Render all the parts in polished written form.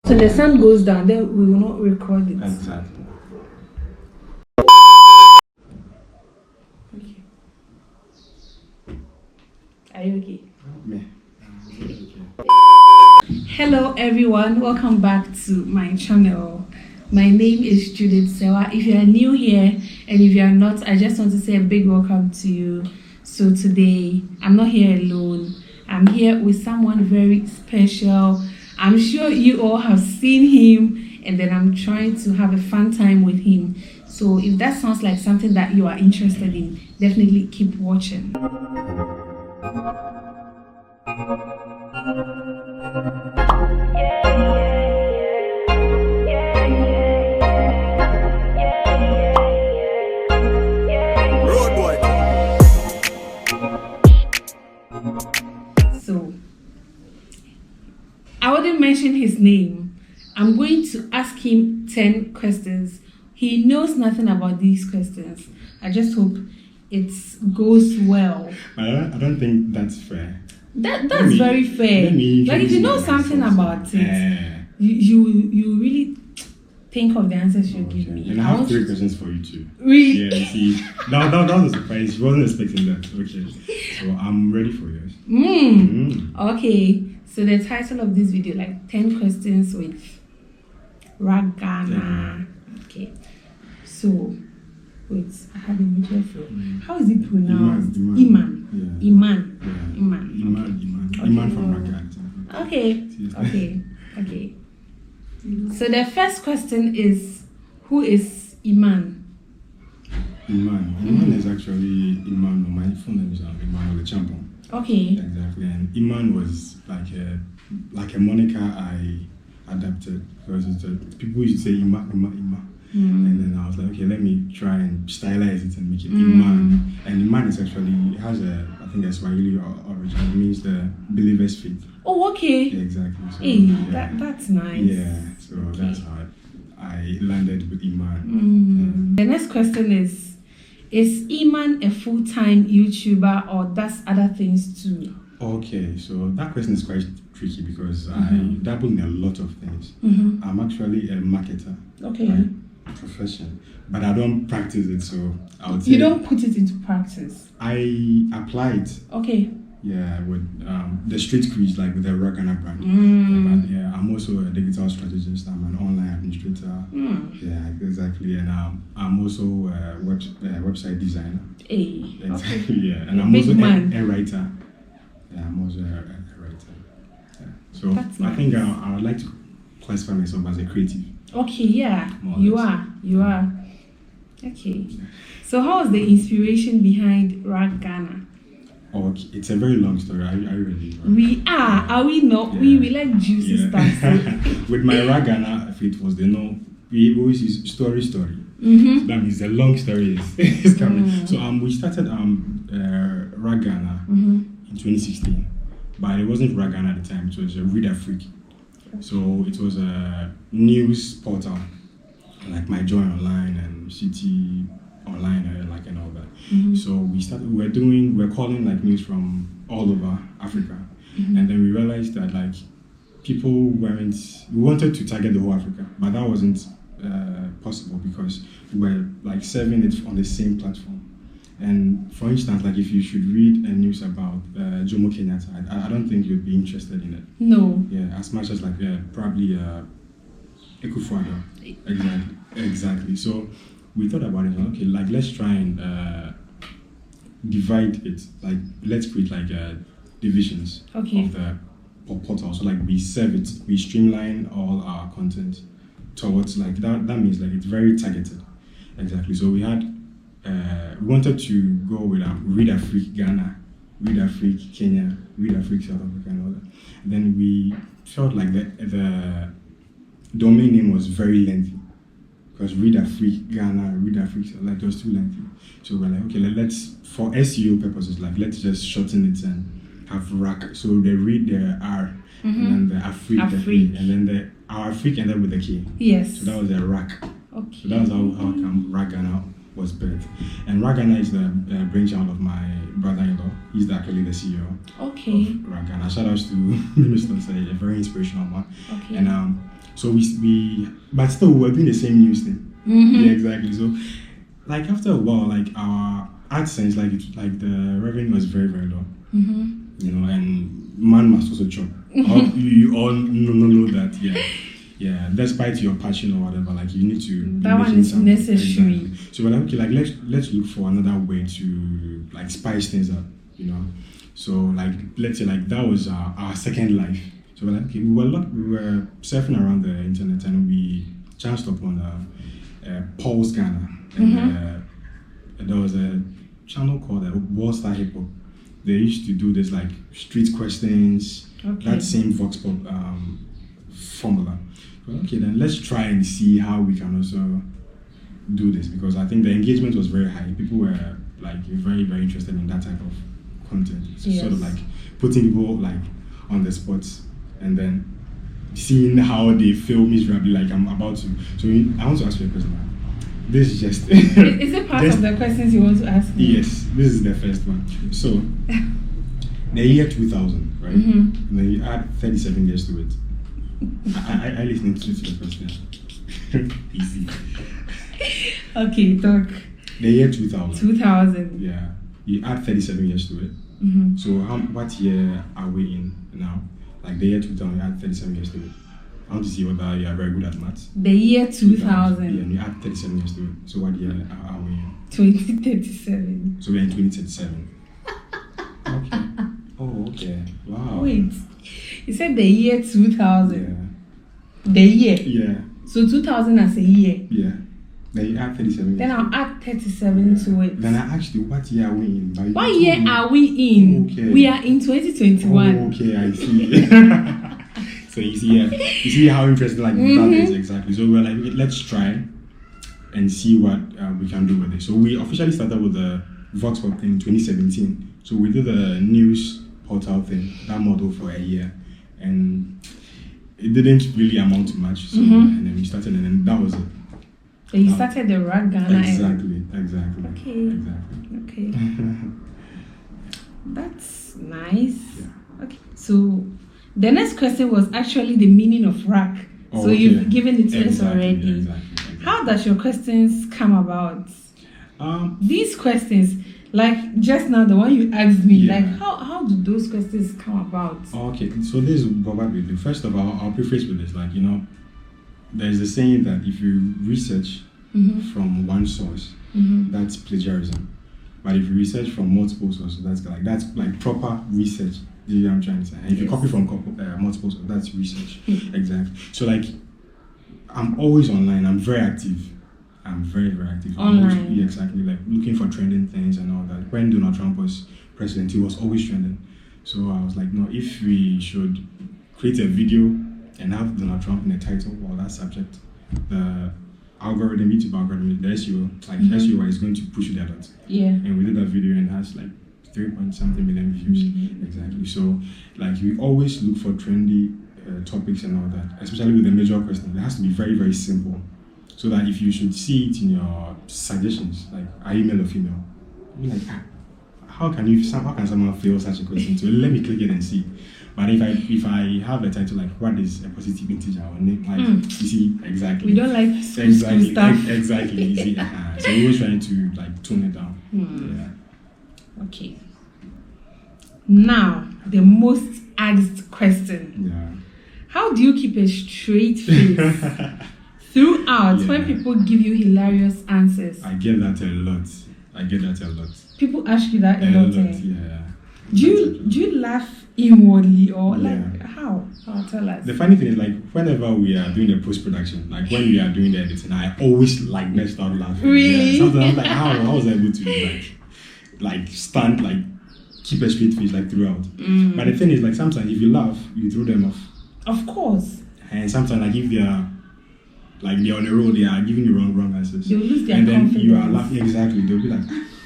So the sun goes down, then we will not record it. Exactly. Okay. Are you okay? Me. Hello everyone, welcome back to my channel. My name is Judith Serwaa. If you are new here and if you are not, I just want to say a big welcome to you. So today, I'm not here alone. I'm here with someone very special. I'm sure you all have seen him, and then I'm trying to have a fun time with him. So if that sounds like something that you are interested in, definitely keep watching. So I wouldn't mention his name. I'm going to ask him 10 questions. He knows nothing about these questions. I just hope it goes well. I don't think that's fair. That's very fair. Like if you know something about it, you really think of the answers you give me. And I have 3 questions for you too. Really? Yeah, see, that was a surprise. She wasn't expecting that. Okay, so I'm ready for yours. Okay, so the title of this video, like 10 questions with RAK Ghana. Okay, so wait, I have a video for how is it pronounced? Iman. Yeah. Iman. Yeah. Iman. Okay. Iman from RAK Ghana. Okay. So the first question is, who is Iman? Iman is actually Iman. My full name is Iman the champion. Okay. Exactly, and Iman was like a moniker I adapted because people used to say Iman. And then I was like, okay, let me try and stylize it and make it Iman. And Iman is actually, it has I think a Swahili origin. It means the believer's faith. Oh, okay. Yeah, exactly. So, hey, yeah. That's nice. Yeah, so that's how I landed with Iman. The next question is Iman a full-time YouTuber or does other things too? Okay, so that question is quite tricky because I dabble in a lot of things. I'm actually a marketer. Okay. Right? Profession, but I don't practice it, so I would say you don't put it into practice. I applied. Okay. Yeah, with the street quiz, like with the RAK Ghana brand. But yeah, I'm also a digital strategist. I'm an online administrator. Yeah, exactly, and I'm also a website designer. Hey. Exactly. Okay. Yeah, and I'm also a writer. Yeah, I'm also a writer. Yeah. So that's nice. I think I would like to classify myself as a creative. Okay, yeah, you are. Okay. So how was the inspiration behind RAK Ghana? Okay, it's a very long story. Are you ready? We are. Are we not? Yeah. We like juicy stuff. So. With my RAK Ghana, it was we always use story. So that means the long story is coming. So we started RAK Ghana in 2016, but it wasn't RAK Ghana at the time. It was a Reader Freak. So it was a news portal, like My Joy Online and City Online, and all that. So we're calling like news from all over Africa, and then we realized that like we wanted to target the whole Africa, but that wasn't possible because we were like serving it on the same platform. And for instance, like if you should read a news about Jomo Kenyatta, I don't think you'd be interested in it. No. Yeah, as much as like probably Ekufuado. Exactly. So we thought about it. Okay, like let's try and divide it. Like let's create like divisions of the portal. So like we serve it, we streamline all our content towards like that. That means like it's very targeted. Exactly. So we had. We wanted to go with Reader Freak Ghana, Reader Freak Kenya, Reader Freak South Africa, and all that. And then we felt like the domain name was very lengthy because Reader Freak Ghana, Reader Freak, like it was too lengthy. So we're like, okay, let's for SEO purposes, like let's just shorten it and have RAK. So they read the R and then the Afrik, and then our Afrik ended with the K. Yes. So that was the RAK. Okay. So that was how come RAK Ghana was birthed. And RAK Ghana is the brainchild of my brother-in-law. He's actually the CEO of RAK Ghana. Shout outs to Mr. Say, a very inspirational man. Okay. And So but still we were doing the same news thing. Yeah, exactly. So like after a while, like our AdSense, like the revenue was very, very low. You know, and man must also chop. You all know that, yeah. Despite your passion or whatever, like you need to. That one is necessary. Exactly. So we're like, okay, like let's look for another way to like spice things up, you know. So like let's say like that was our second life. So we're like, okay, we were surfing around the internet and we chanced upon Pulse Ghana, and there was a channel called World Star Hip Hop. They used to do this like street questions, that same Vox Pop formula. Well, okay, then let's try and see how we can also do this, because I think the engagement was very high. People were like very, very interested in that type of content. So sort of like putting people like on the spot and then seeing how they feel miserably, like I'm about to. So I want to ask you a question now. This is just. Is it part of the questions you want to ask me? Yes, this is the first one. So, the year 2000, right? And then you add 37 years to it. I listened to the question. Easy. Okay, talk. The year 2000. 2000. Yeah. You add 37 years to it. So, what year are we in now? Like the year 2000, you add 37 years to it. I want to see whether you are very good at maths. The year 2000. Yeah, and you add 37 years to it. So what year are we in? 2037. So we're in 2037. Okay. Oh, okay. Wow. Wait. You said the year 2000. Yeah. The year? Yeah. So 2000 as a year? Yeah. Then you add 37 years. Then I'll add 37 to it. Then I asked you, what year are we in? What year are we in? Okay. We are in 2021. Oh, okay, I see. So you see how interesting like that is, exactly. So we're like, okay, let's try and see what we can do with it. So we officially started with the Vox Pop thing in 2017. So we did the news portal thing, that model for a year, and it didn't really amount to much. So and then we started, and then that was it. So you started the RAK Ghana. Exactly. Okay. That's nice. Yeah. Okay. So the next question was actually the meaning of RAK. Oh, so you've given it to us already. Exactly. How does your questions come about? These questions, like just now, the one you asked me, like how do those questions come about? Okay, so this is probably first of all, I'll preface with this, like, you know, there's a saying that if you research from one source, that's plagiarism. But if you research from multiple sources, that's like proper research. Do you know what I'm trying to say? And if you copy from multiple sources, that's research. Exactly. So like, I'm always online. I'm very active. I'm very, very active. Online. Yeah, exactly. Like looking for trending things and all that. When Donald Trump was president, he was always trending. So I was like, no, if we should create a video and have Donald Trump in the title or that subject, the algorithm, YouTube algorithm, the SEO, like SEO is going to push it a lot. Yeah. And we did that video and it has like 3-point-something million views. Exactly. So like we always look for trendy topics and all that, especially with the major question. It has to be very, very simple. So that if you should see it in your suggestions, like are you male or female? You're like, how can someone fail such a question? So let me click it and see. But if I have a title like what is a positive integer or name, like you see exactly. We don't like exactly stuff. Exactly. You see, so we're always trying to like tone it down. Yeah. Okay. Now the most asked question. Yeah. How do you keep a straight face throughout when people give you hilarious answers? I get that a lot. People ask you that a lot. Yeah. Do you laugh inwardly or like how? Tell us. The funny thing is, like, whenever we are doing the post-production, like when we are doing the editing, I always like burst out laughing. Really? Yeah. Sometimes I'm like, how was I able to like stand, like keep a straight face like throughout? But the thing is, like, sometimes if you laugh, you throw them off. Of course. And sometimes, like, if they're on the road, they are giving you wrong answers. They'll lose their and then confidence. you are laughing, exactly. They'll be like,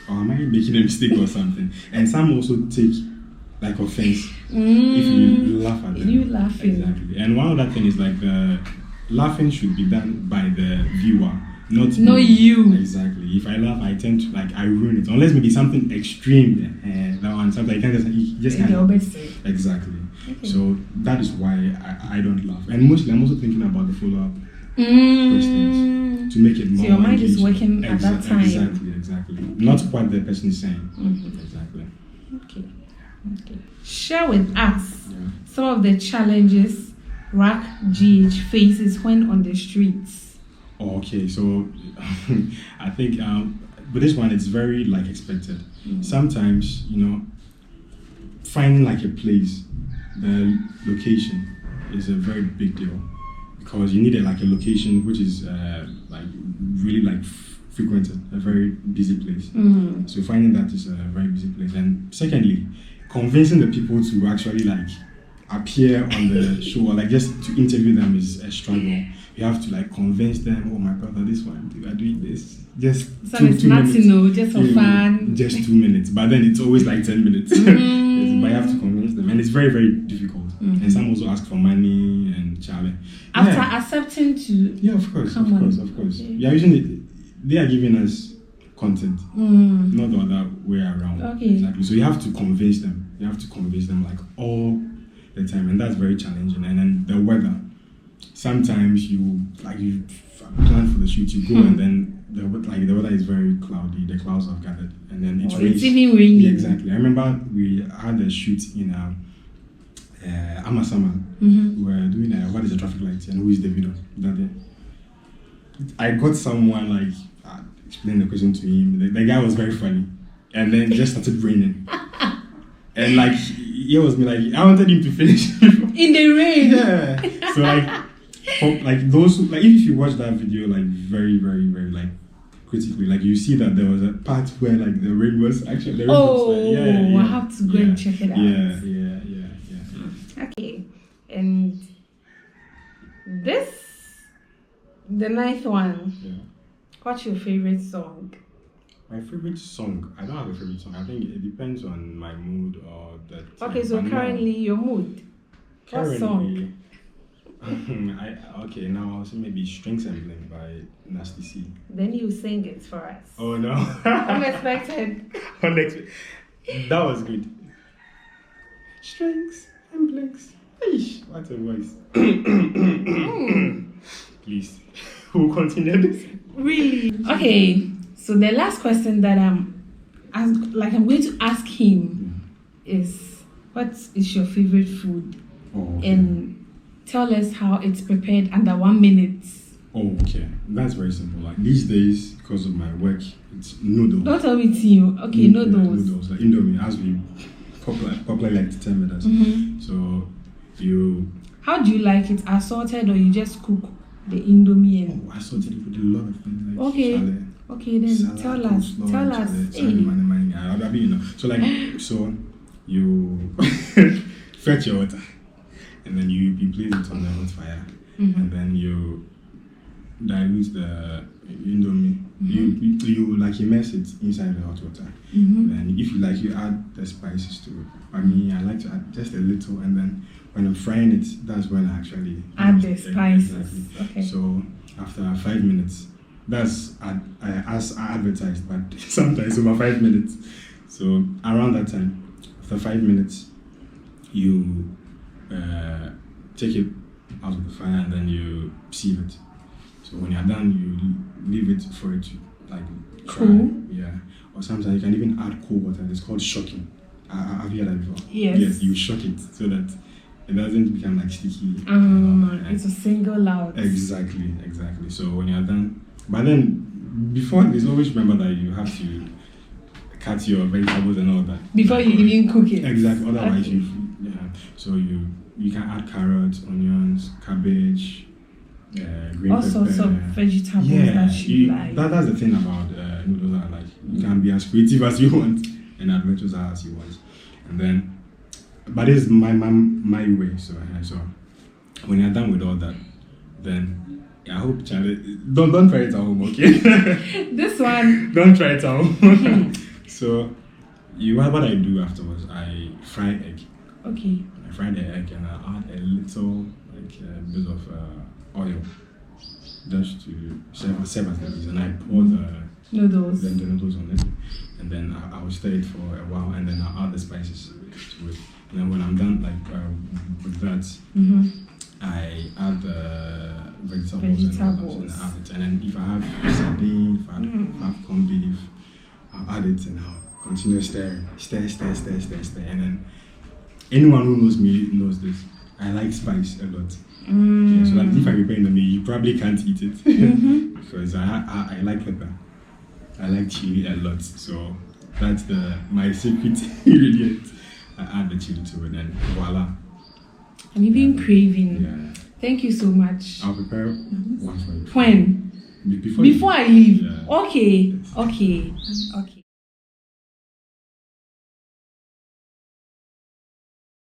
oh, am I making a mistake or something? And some also take like offense if you laugh at them. You laughing. Exactly. And one other thing is like the laughing should be done by the viewer, not you. Exactly. If I laugh, I tend to I ruin it. Unless maybe something extreme. That one, something you just can't. Exactly. Okay. So that is why I don't laugh. And mostly I'm also thinking about the follow-up questions to make it more. So your mind is engaging. working at that time. Exactly. Not what the person is saying. Exactly. Okay. Share with us some of the challenges RAK GH faces when on the streets. Okay, so I think with this one it's very like expected. Sometimes, finding like a place, the location is a very big deal because you need a location which is like really like frequented, a very busy place. So finding that is a very busy place. And secondly, convincing the people to actually like appear on the show or like just to interview them is a struggle. You have to like convince them, oh my brother, this one, you are doing this. Just so two it's minutes. Just for fun. Just 2 minutes. But then it's always like 10 minutes. Yes, but you have to convince them. And it's very, very difficult. And some also ask for money and challenge. After accepting to of course. Okay. Yeah, usually they are giving us content, not the other way around. Okay. Exactly. So you have to convince them. You have to convince them like all the time, and that's very challenging. And then the weather. Sometimes you plan for the shoot, you go and then the weather is very cloudy. The clouds have gathered, and then it rains. It's even raining. Yeah, exactly. I remember we had a shoot in Amasama. We were doing what is the traffic light and who is the video that day. I got someone like explain the question to him. The guy was very funny, and then it just started raining. And like he was me like I wanted him to finish in the rain. Yeah. So like those who, like if you watch that video like very very very like critically, like you see that there was a part where like the rain was actually I have to go and check it out. Yeah. Okay, and the ninth one. Yeah. What's your favorite song? My favorite song? I don't have a favorite song. I think it depends on my mood or that. Okay, so currently your mood. What song? Now I'll say maybe Strings and Bling by Nasty C. Then you sing it for us. Oh no. Unexpected. That was good. Strings and Blings. Eesh, what a voice. Please. We'll continue this. Really? Okay. So the last question that I'm going to ask him is, what is your favorite food? Oh, okay. And tell us how it's prepared under 1 minute. Oh, okay. That's very simple. Like these days, because of my work, it's noodles. Don't tell me to you. Okay, noodles. Noodles, like Indomie, as we popularly like to term it as. So how do you like it? Assorted or you just cook the Indomie? And assorted with a lot of things. Like okay. Okay, then salad, tell us. So you fetch your water, and then you place it on the hot fire, and then you dilute the Indomie. You like immerse it inside the hot water. Then if you like, you add the spices to it. I mean, I like to add just a little, and then when I'm frying it, that's when I actually add the spices. Exactly. Okay. So after 5 minutes, that's as advertised, but sometimes over 5 minutes. So around that time, after 5 minutes, you take it out of the fire and then you sieve it. So when you're done, you leave it for it to like cool. Yeah. Or sometimes you can even add cold water. It's called shocking. Have you heard that before? Yes. Yes, you shock it so that it doesn't become like sticky. It's a single out. Exactly. So when you're done, but then before, there's always remember that you have to cut your vegetables and all that before you even cook it. Exactly. Otherwise, so you can add carrots, onions, cabbage, green all pepper. sorts of vegetables that you like. That's the thing about noodles. Like you can be as creative as you want and adventurous as you want, and then. But it's my way. So when you're done with all that, then I hope Charlie don't try it at home, okay? This one. Don't try it at home. So what I do afterwards, I fry egg. Okay. I fry the egg and I add a little bit of oil just to serve as the base, and I pour the noodles on it, and then I will stir it for a while, and then I'll add the spices to it. And then when I'm done with that, I add vegetables and all that, and I add it. And then if I have sardine, if I have corned beef, I'll add it and I'll continue stir. And then anyone who knows me knows this. I like spice a lot. Yeah, so like if I prepare the meal, you probably can't eat it because I like pepper. I like chili a lot. So that's my secret ingredient. I add the chili to it and voila. I'm even craving. Yeah. Thank you so much. I'll prepare one for you. When? Before I leave. Yeah. Okay. Yes. Okay. Okay.